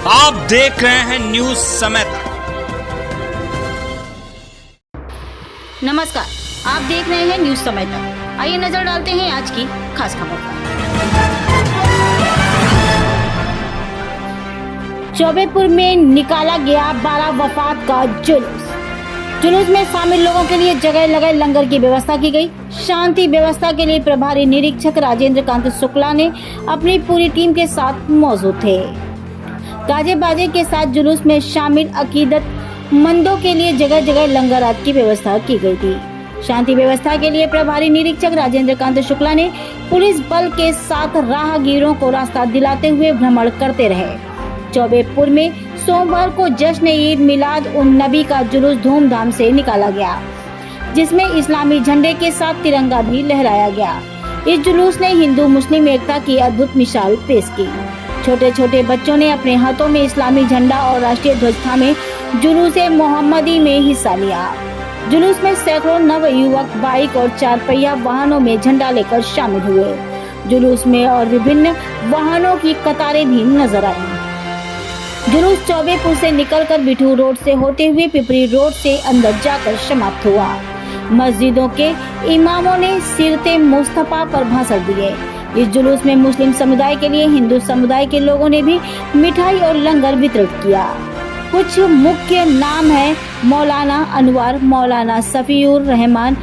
आप देख रहे हैं न्यूज समय तक। नमस्कार, आप देख रहे हैं न्यूज समय तक। आइए नजर डालते हैं आज की खास खबर पर। चौबेपुर में निकाला गया 12 वफात का जुलूस में शामिल लोगों के लिए जगह जगह लंगर की व्यवस्था की गई। शांति व्यवस्था के लिए प्रभारी निरीक्षक राजेंद्र कांत शुक्ला ने अपनी पूरी टीम के साथ मौजूद थे। गाजे बाजे के साथ जुलूस में शामिल अकीदत मंदों के लिए जगह जगह लंगरात की व्यवस्था की गई थी। शांति व्यवस्था के लिए प्रभारी निरीक्षक राजेंद्र कांत शुक्ला ने पुलिस बल के साथ राहगीरों को रास्ता दिलाते हुए भ्रमण करते रहे। चौबेपुर में सोमवार को जश्न ईद मिलाद उन नबी का जुलूस धूमधाम से निकाला गया, जिसमें इस्लामी झंडे के साथ तिरंगा भी लहराया गया। इस जुलूस ने हिंदू मुस्लिम एकता की अद्भुत मिसाल पेश की। छोटे छोटे बच्चों ने अपने हाथों में इस्लामी झंडा और राष्ट्रीय ध्वज थामे जुलूस मोहम्मदी में हिस्सा लिया। जुलूस में सैकड़ों नवयुवक बाइक और 4 पहिया वाहनों में झंडा लेकर शामिल हुए। जुलूस में और विभिन्न वाहनों की कतारें भी नजर आई। जुलूस चौबेपुर से निकलकर बिठू रोड से होते हुए पिपरी रोड से अंदर जाकर समाप्त हुआ। मस्जिदों के इमामों ने सीरते मुस्तफा पर भाषण दिए। इस जुलूस में मुस्लिम समुदाय के लिए हिंदू समुदाय के लोगों ने भी मिठाई और लंगर वितरित किया। कुछ मुख्य नाम है मौलाना अनवर, मौलाना सफीउर रहमान,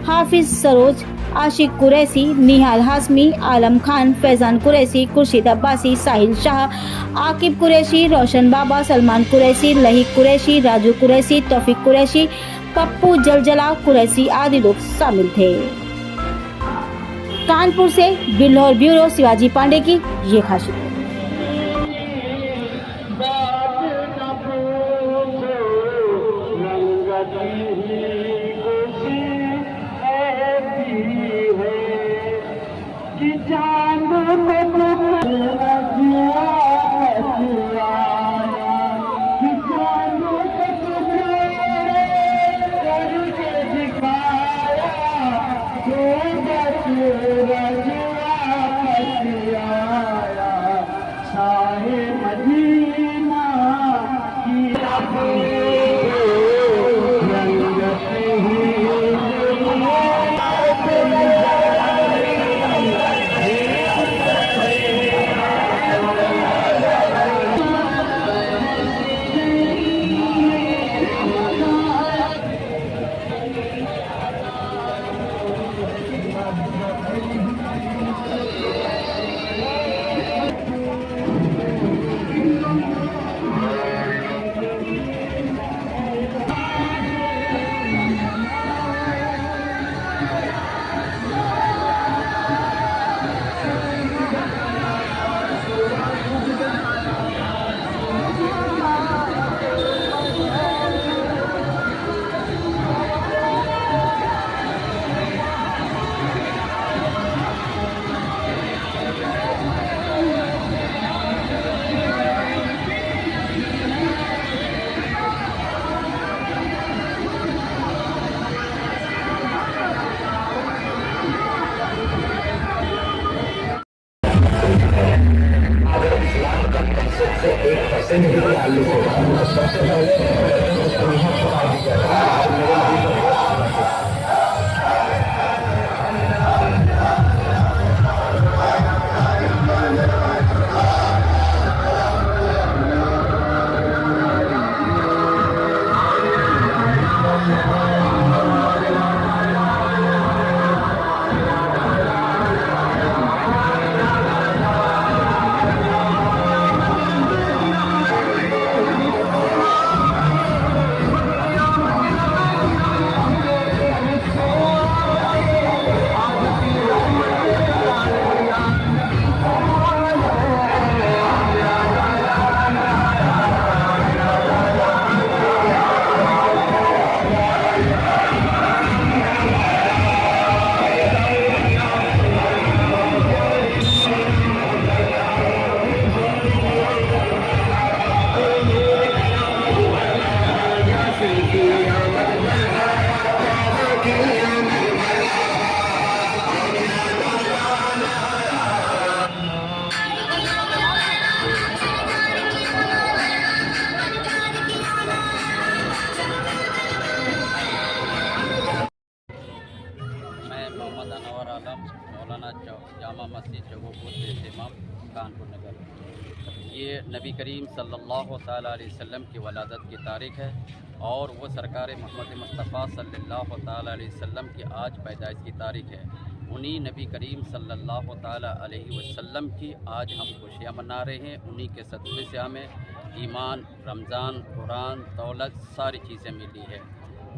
हाफिज सरोज, आशिक कुरैशी, निहाल हाशमी, आलम खान, फैजान कुरैशी, खुर्शीद अब्बासी, साहिल शाह, आकिब कुरैशी, रोशन बाबा, सलमान कुरैशी, लहीक कुरैशी, राजू कुरैशी, तौफीक कुरैशी, पप्पू जलजला कुरैशी आदि लोग शामिल थे। कानपुर से बिल्हौर ब्यूरो शिवाजी पांडे की ये खास रिपोर्ट। सबसे पहले इमाम कानपुर नगर। ये नबी करीम सल्लल्लाहु ताला अलैहि वसल्लम की वलादत की तारीख़ है और वो सरकार मोहम्मद मुस्तफ़ा सल्लल्लाहु ताला अलैहि वसल्लम की आज पैदाइश की तारीख़ है। उन्हीं नबी करीम सल्लल्लाहु ताला अलैहि वसल्लम की आज हम खुशियाँ मना रहे हैं। उन्हीं के सदक़े से हमें ईमान, रमज़ान, कुरान, दौलत सारी चीज़ें मिली है।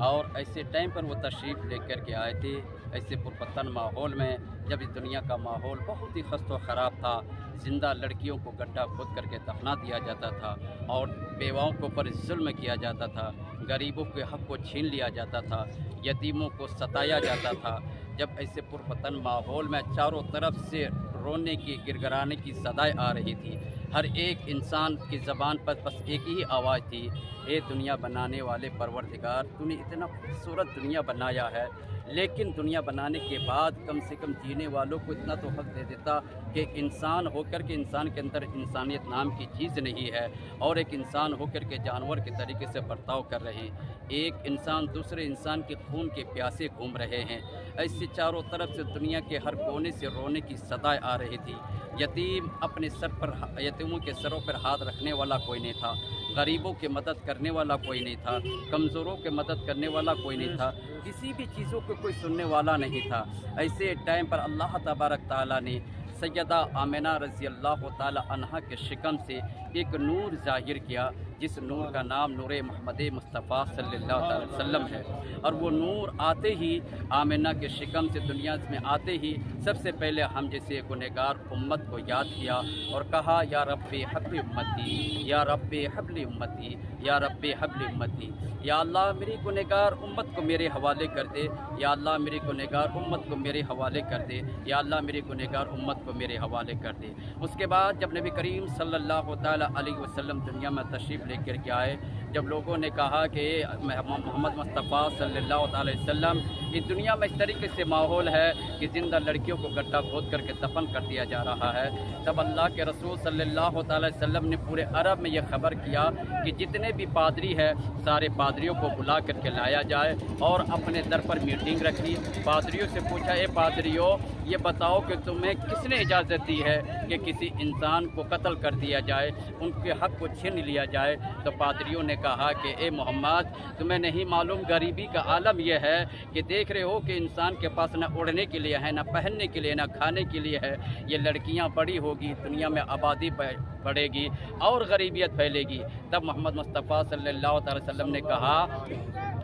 और ऐसे टाइम पर वो तशरीफ़ लेकर के आए थे, ऐसे पुरपतन माहौल में, जब इस दुनिया का माहौल बहुत ही खस्तो ख़राब था। ज़िंदा लड़कियों को गड्ढा खोद करके दफना दिया जाता था और बेवाओं के ऊपर जुल्म किया जाता था, गरीबों के हक़ को छीन लिया जाता था, यतीमों को सताया जाता था। जब ऐसे पुरपतन माहौल में चारों तरफ से रोने की, गिड़गिड़ाने की सदाएं आ रही थी, हर एक इंसान की ज़बान पर बस एक ही आवाज़ थी, ए दुनिया बनाने वाले परवरदिगार, तूने इतना खूबसूरत दुनिया बनाया है, लेकिन दुनिया बनाने के बाद कम से कम जीने वालों को इतना तो हक़ दे देता कि इंसान होकर के इंसान के अंदर इंसानियत नाम की चीज़ नहीं है और एक इंसान होकर के जानवर के तरीके से बर्ताव कर रहे हैं। एक इंसान दूसरे इंसान के खून के प्यासे घूम रहे हैं। ऐसे चारों तरफ से दुनिया के हर कोने से रोने की सदाएं आ रही थी। यतीम अपने सर पर, यतीमों के सरों पर हाथ रखने वाला कोई नहीं था, गरीबों की मदद करने वाला कोई नहीं था, कमज़ोरों की मदद करने वाला कोई नहीं था, किसी भी चीज़ों को कोई सुनने वाला नहीं था। ऐसे टाइम पर अल्लाह तबारक ताला ने सैयदा आमिना रज़ी अल्लाह ताला अन्हा के शिकम से एक नूर ज़ाहिर किया, जिस नूर का नाम नूर मोहम्मद मुस्तफ़ा सल्लल्लाहु अलैहि वसल्लम है। और वो नूर आते ही, आमिना के शिकम से दुनिया में आते ही, सबसे पहले हम जैसे गुनहगार उम्मत को याद किया और कहा, या रब्बे हब्ली उम्मती, या रब्बे हब्ली उम्मती, या रब्बे हब्ली उम्मती। या अल्लाह मेरी गुनहगार उम्मत को मेरे हवाले कर दे, या अल्लाह मेरी गुनहगार उम्मत को मेरे हवाले कर दे, या अल्लाह मेरी गुनहगार उम्मत को मेरे हवाले कर दे। उसके बाद जब नबी करीम सल्लल्लाहु ताला अलैहि वसल्लम दुनिया में तशरीफ़ लेकर के आए, जब लोगों ने कहा कि मोहम्मद मुस्तफ़ा सल्लल्लाहु अलैहि वसल्लम, इस दुनिया में इस तरीके से माहौल है कि ज़िंदा लड़कियों को गड्ढा खोद करके दफन कर दिया जा रहा है, तब अल्लाह के रसूल सल्लल्लाहु अलैहि वसल्लम ने पूरे अरब में यह खबर किया कि जितने भी पादरी है सारे पादरियों को बुला करके लाया जाए और अपने दर पर मीटिंग रखी। पादरियों से पूछा, ए पादरियों, ये बताओ कि तुम्हें किसने इजाज़त दी है कि किसी इंसान को कत्ल कर दिया जाए, उनके हक़ को छीन लिया जाए? तो पादरियों ने कहा कि ए मोहम्मद, तुम्हें नहीं मालूम गरीबी का आलम यह है कि देख रहे हो कि इंसान के पास न उड़ने के लिए है, न पहनने के लिए, न खाने के लिए है। ये लड़कियां बड़ी होगी, दुनिया में आबादी बढ़ेगी और गरीबियत फैलेगी। तब मोहम्मद मुस्तफ़ा सल्लल्लाहु अलैहि वसल्लम ने कहा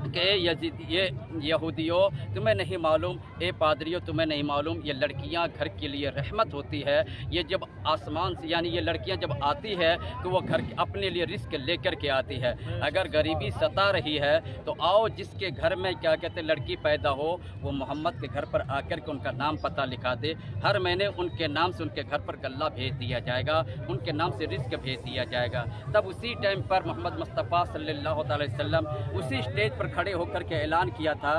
कि ये यहूदियों, तुम्हें नहीं मालूम, ए पादरियों, तुम्हें नहीं मालूम, ये लड़कियां घर के लिए रहमत होती है। ये जब आसमान से, यानी ये लड़कियां जब आती है तो वो घर अपने लिए रिस्क लेकर के आती है। अगर गरीबी सता रही है तो आओ, जिसके घर में क्या कहते हैं लड़की पैदा हो, वो मोहम्मद के घर पर आकर के उनका नाम पता लिखा दे। हर महीने उनके नाम से उनके घर पर गल्ला भेज दिया जाएगा, उनके नाम से रिस्क भेज दिया जाएगा। तब उसी टाइम पर मोहम्मद मुस्तफ़ा सल्लल्लाहु अलैहि वसल्लम उसी स्टेज पर खड़े होकर के ऐलान किया था,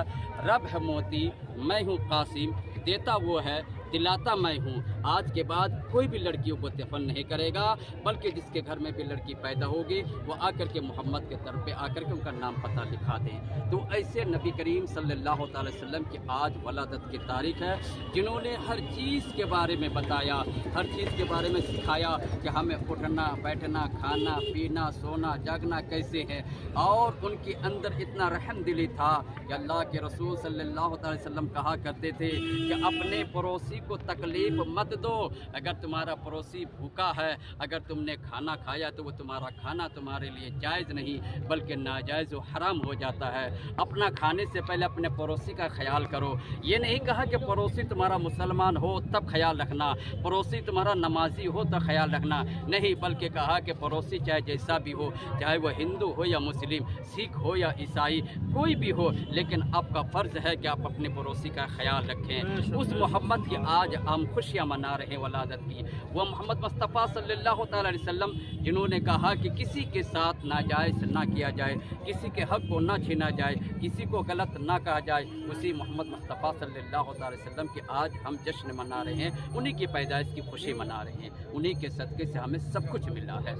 रब है मोती, मैं हूँ कासिम, देता वो है, दिलाता मैं हूँ। आज के बाद कोई भी लड़कियों को दफन नहीं करेगा, बल्कि जिसके घर में भी लड़की पैदा होगी वो आकर के मोहम्मद के दर पे आकर के उनका नाम पता लिखा दें। तो ऐसे नबी करीम सल्लल्लाहु अलैहि वसल्लम की आज वलादत की तारीख़ है, जिन्होंने हर चीज़ के बारे में बताया, हर चीज़ के बारे में सिखाया कि हमें उठना बैठना, खाना पीना, सोना जागना कैसे है। और उनके अंदर इतना रहम दिली था कि अल्लाह के रसूल सल्लल्लाहु अलैहि वसल्लम कहा करते थे कि अपने पड़ोसी को तकलीफ़ मत दो। अगर तुम्हारा पड़ोसी भूखा है, अगर तुमने खाना खाया तो वो तुम्हारा खाना तुम्हारे लिए जायज़ नहीं बल्कि नाजायज़ व हराम हो जाता है। अपना खाने से पहले अपने पड़ोसी का ख्याल करो। ये नहीं कहा कि पड़ोसी तुम्हारा मुसलमान हो तब ख्याल रखना, पड़ोसी तुम्हारा नमाजी हो तो ख्याल रखना, नहीं, बल्कि कहा कि पड़ोसी चाहे जैसा भी हो, चाहे वो हिंदू हो या मुस्लिम, सिख हो या ईसाई, कोई भी हो, लेकिन आपका फ़र्ज़ है कि आप अपने पड़ोसी का ख्याल रखें। उस मोहब्बत की आज हम खुशियाँ मना रहे हैं वलादत की। वो मोहम्मद मुस्तफ़ा सल्लल्लाहु अलैहि वसल्लम जिन्होंने कहा कि किसी के साथ नाजायज़ ना किया जाए, किसी के हक़ को ना छीना जाए, किसी को गलत ना कहा जाए, उसी मोहम्मद मुस्तफ़ा सल्लल्लाहु अलैहि वसल्लम के आज हम जश्न मना रहे हैं, उन्हीं की पैदाइश की खुशी मना रहे हैं, उन्हीं के सदक़े से हमें सब कुछ मिला है।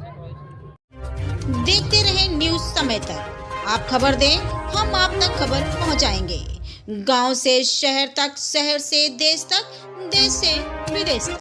देखते रहे न्यूज़ समय तक, आप खबर दें, हम आप तक खबर पहुंचाएंगे। गांव से शहर तक, शहर से देश तक, देश से विदेश तक।